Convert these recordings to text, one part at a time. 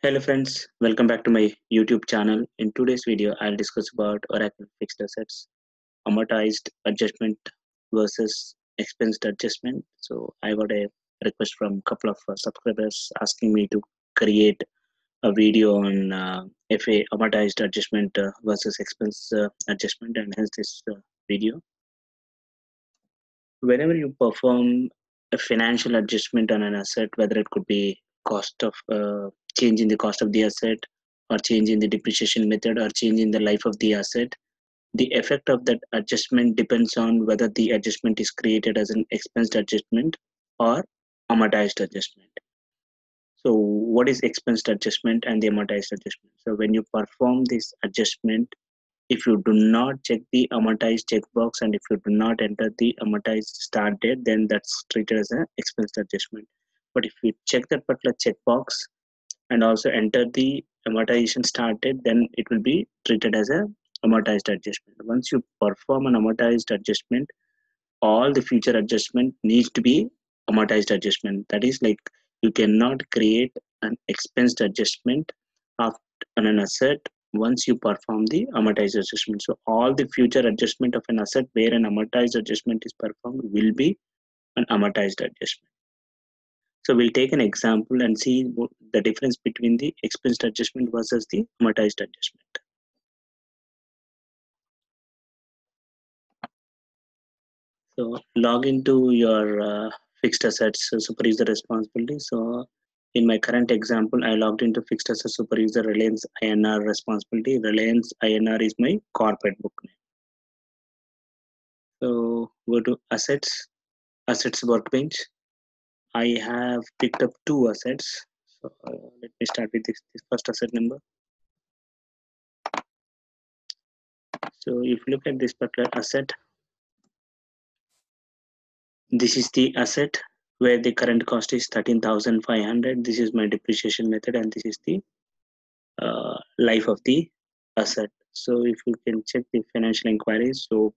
Hello friends, welcome back to my YouTube channel. In today's video, I'll discuss about Oracle fixed assets, amortized adjustment versus expensed adjustment. So I got a request from a couple of subscribers asking me to create a video on FA amortized adjustment versus expense adjustment, and hence this video. Whenever you perform a financial adjustment on an asset, whether it could be cost of change in the cost of the asset, or change in the depreciation method, or change in the life of the asset, the effect of that adjustment depends on whether the adjustment is created as an expensed adjustment or amortized adjustment. So what is expensed adjustment and the amortized adjustment? So when you perform this adjustment, if you do not check the amortized checkbox and if you do not enter the amortized start date, then that's treated as an expensed adjustment. But if you check that particular checkbox and also enter the amortization start date, then it will be treated as a amortized adjustment. Once you perform an amortized adjustment, all the future adjustment needs to be amortized adjustment. That is, like, you cannot create an expensed adjustment of an asset once you perform the amortized adjustment. So all the future adjustment of an asset where an amortized adjustment is performed will be an amortized adjustment. So we'll take an example and see the difference between the expensed adjustment versus the amortized adjustment. So log into your fixed assets super user responsibility. So in my current example, I logged into fixed assets super user Reliance INR responsibility. Reliance INR is my corporate book name. So go to assets, assets workbench. I have picked up two assets. So let me start with this first asset number. So if you look at this particular asset, this is the asset where the current cost is 13,500. This is my depreciation method, and this is the life of the asset. So if you can check the financial inquiries, so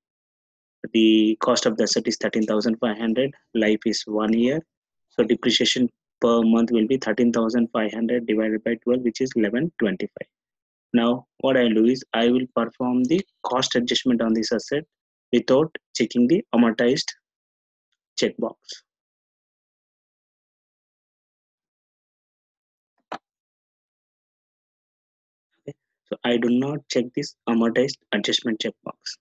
the cost of the asset is 13,500, life is 1 year. So depreciation per month will be 13,500 divided by 12, which is 1125. Now what I'll do is I will perform the cost adjustment on this asset without checking the amortized checkbox. Okay. So I do not check this amortized adjustment checkbox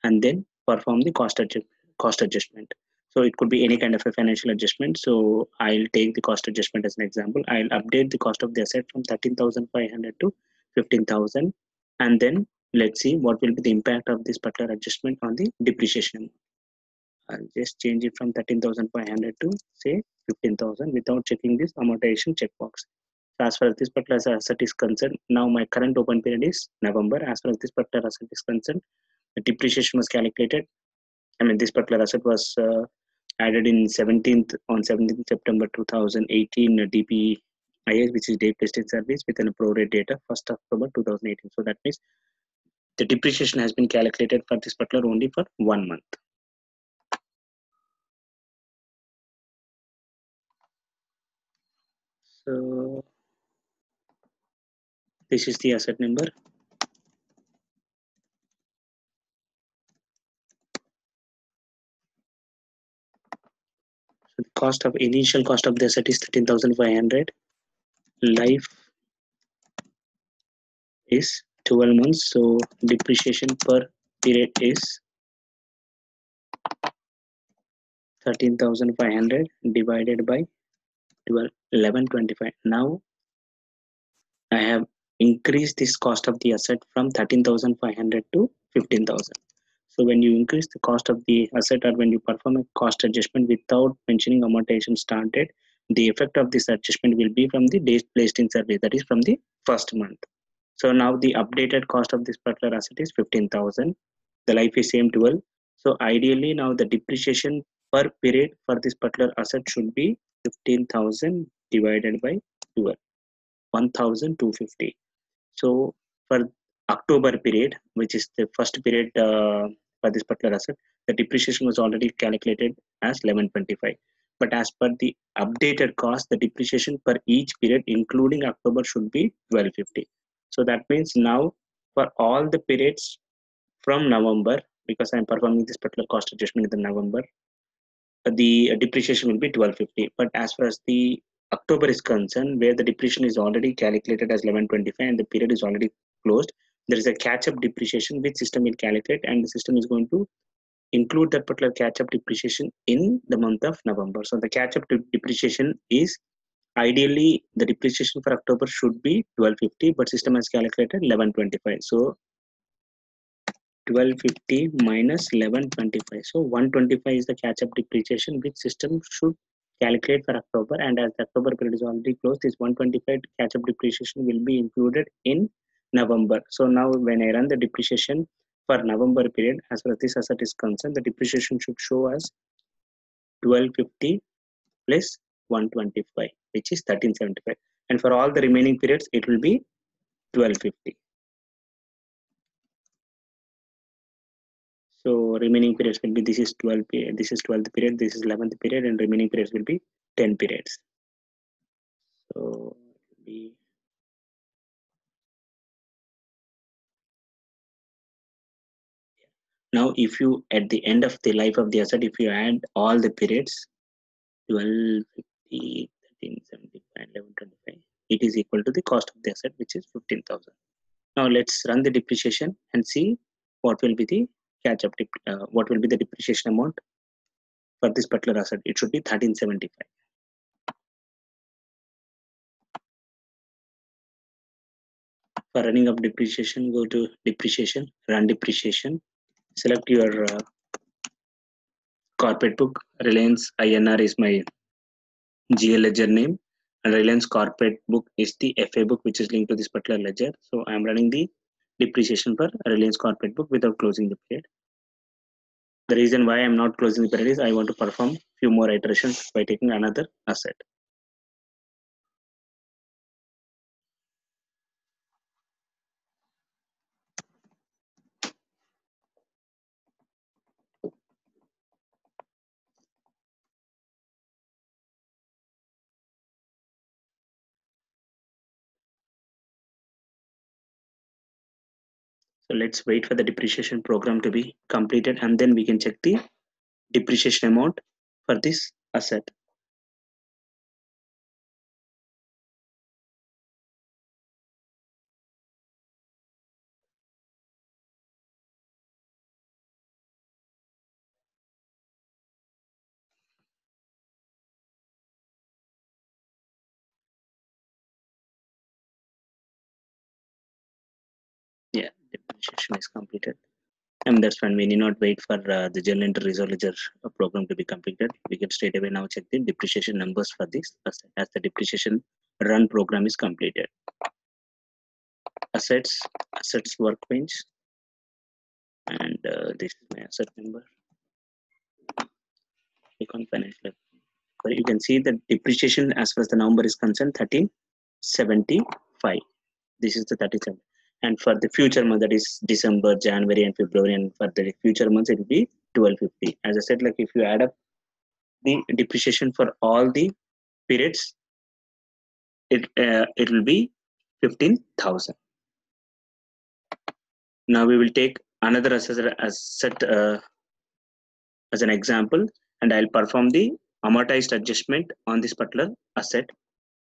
and then perform the cost adjustment. So it could be any kind of a financial adjustment. So I'll take the cost adjustment as an example. I'll update the cost of the asset from 13,500 to 15,000, and then let's see what will be the impact of this particular adjustment on the depreciation. I'll just change it from 13,500 to say 15,000 without checking this amortization checkbox. So as far as this particular asset is concerned, now my current open period is November. As far as this particular asset is concerned, the depreciation was calculated. I mean, this particular asset was added in 17th September 2018 DPIS, which is date listed service, within a prorate data 1st October 2018. So that means the depreciation has been calculated for this particular only for 1 month. So this is the asset number. So the cost of initial cost of the asset is 13,500. Life is 12 months. So depreciation per period is 13,500 divided by 1125. Now I have increased this cost of the asset from 13,500 to 15,000. So when you increase the cost of the asset, or when you perform a cost adjustment without mentioning amortization start date, the effect of this adjustment will be from the days placed in service, that is from the first month. So now the updated cost of this particular asset is 15,000. The life is same 12. So ideally now the depreciation per period for this particular asset should be 15,000 divided by 12, 1,250. So for October period, which is the first period for this particular asset, the depreciation was already calculated as 1125. but as per the updated cost, the depreciation per each period, including October, should be 1250. So that means now for all the periods from November, because I'm performing this particular cost adjustment in the November, the depreciation will be 1250. But as far as the October is concerned, where the depreciation is already calculated as 1125 and the period is already closed, there is a catch-up depreciation which system will calculate, and the system is going to include that particular catch-up depreciation in the month of November. So the catch-up depreciation is ideally the depreciation for October should be 1250, but system has calculated 1125. So 1250 minus 1125. So 125 is the catch-up depreciation which system should calculate for October, and as the October period is already closed, this 125 catch-up depreciation will be included in November. So now when I run the depreciation for November period, as far as this asset is concerned, the depreciation should show as 1250 plus 125, which is 1375. And for all the remaining periods, it will be 1250. So remaining periods will be, this is 12 period, this is 12th period, this is 11th period, and remaining periods will be 10 periods. So be now if you at the end of the life of the asset, if you add all the periods 12, 50, 13, 75, 11, 25, it is equal to the cost of the asset, which is 15,000. Now let's run the depreciation and see what will be the catch up, what will be the depreciation amount for this particular asset. It should be 1375. For running up depreciation, go to depreciation, run depreciation, select your corporate book. Reliance INR is my GL ledger name, and Reliance corporate book is the FA book which is linked to this particular ledger. So I am running the depreciation for Reliance corporate book without closing the period. The reason why I am not closing the period is I want to perform few more iterations by taking another asset. So let's wait for the depreciation program to be completed, and then we can check the depreciation amount for this asset. Yeah, depreciation is completed. And that's when we need not wait for the journal entry reserve ledger program to be completed. We can straight away now check the depreciation numbers for this asset as the depreciation run program is completed. Assets workbench, and this is my asset number. Click on financial. You can see the depreciation as far as the number is concerned, 1375. This is the 37. And for the future month, that is December, January, and February, and for the future months, it will be 1250. As I said, like if you add up the depreciation for all the periods, it will be 15,000. Now we will take another asset as an example, and I'll perform the amortized adjustment on this particular asset.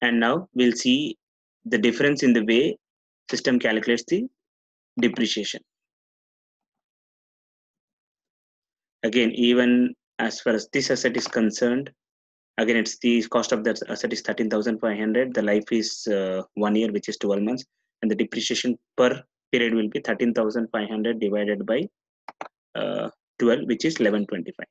And now we'll see the difference in the way system calculates the depreciation. Again, even as far as this asset is concerned, again it's the cost of that asset is 13,500. The life is 1 year, which is 12 months, and the depreciation per period will be 13,500 divided by 12, which is 1125.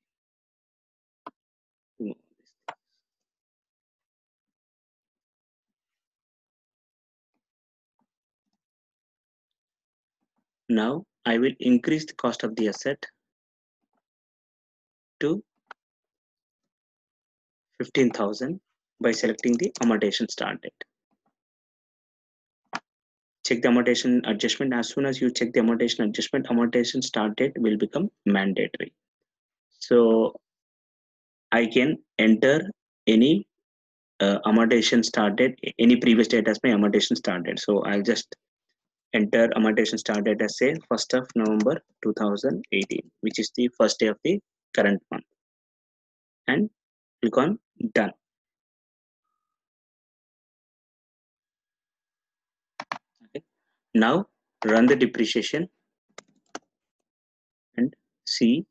Now I will increase the cost of the asset to 15,000 by selecting the amortization start date. Check the amortization adjustment. As soon as you check the amortization adjustment, amortization start date will become mandatory. So I can enter any amortization start date, any previous date as my amortization start date. So I'll just enter amortization start date as say 1st of November 2018, which is the first day of the current month, and click on done. Okay. Now run the depreciation and see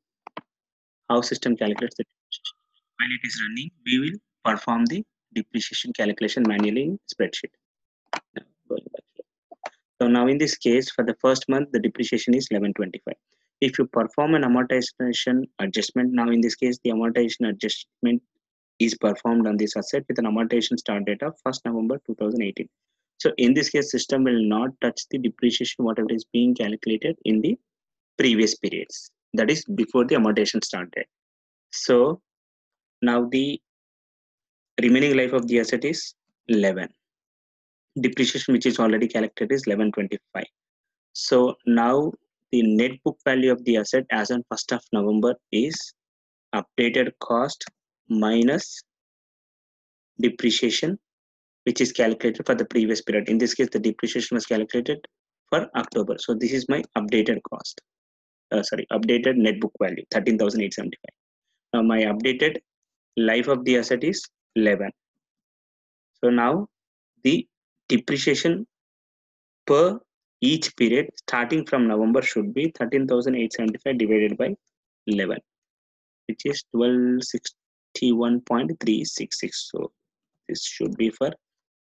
how system calculates the depreciation. While it is running, we will perform the depreciation calculation manually in spreadsheet. Now, going back here. So now in this case, for the first month, the depreciation is 1125. If you perform an amortization adjustment, now in this case, the amortization adjustment is performed on this asset with an amortization start date of 1st November 2018. So in this case, system will not touch the depreciation, whatever is being calculated in the previous periods. That is before the amortization start date. So now the remaining life of the asset is 11. Depreciation, which is already calculated, is 1125. So now the net book value of the asset as on 1st of November is updated cost minus depreciation, which is calculated for the previous period. In this case, the depreciation was calculated for October. So this is my updated cost. Updated net book value 13,875. Now my updated life of the asset is 11. So now the depreciation per each period starting from November should be 13,875 divided by 11, which is 1261.366. So this should be for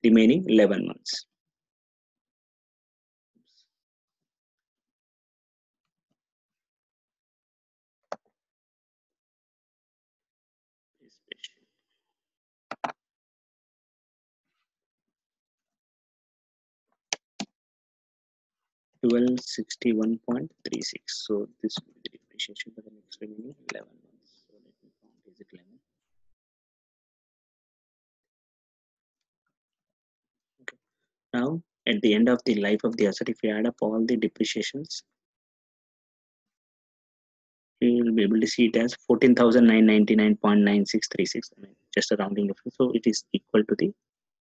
remaining 11 months. Twelve 61.36. So this will be the depreciation for the next remaining 11 months. So let me count. Is it 11? Okay. Now at the end of the life of the asset, if you add up all the depreciations, you will be able to see it as 14,999.9636. I mean, just a rounding difference. So it is equal to the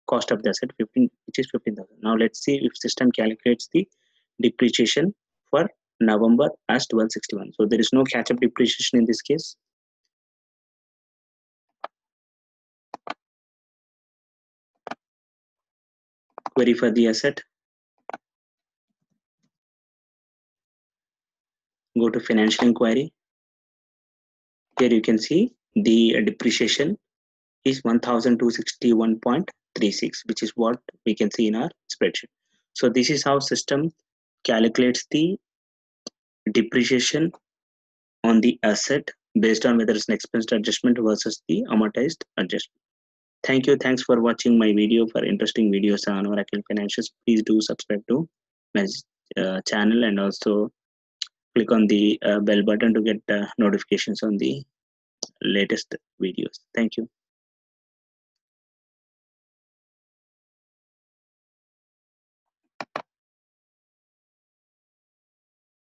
cost of the asset 15, which is 15,000. Now let's see if system calculates the depreciation for November as 1261. So there is no catch-up depreciation in this case. Query for the asset. Go to financial inquiry. Here you can see the depreciation is 1,261.36, which is what we can see in our spreadsheet. So this is how system calculates the depreciation on the asset based on whether it's an expense adjustment versus the amortized adjustment. Thank you. Thanks for watching my video. For interesting videos on Oracle Financials, please do subscribe to my channel and also click on the bell button to get notifications on the latest videos. Thank you.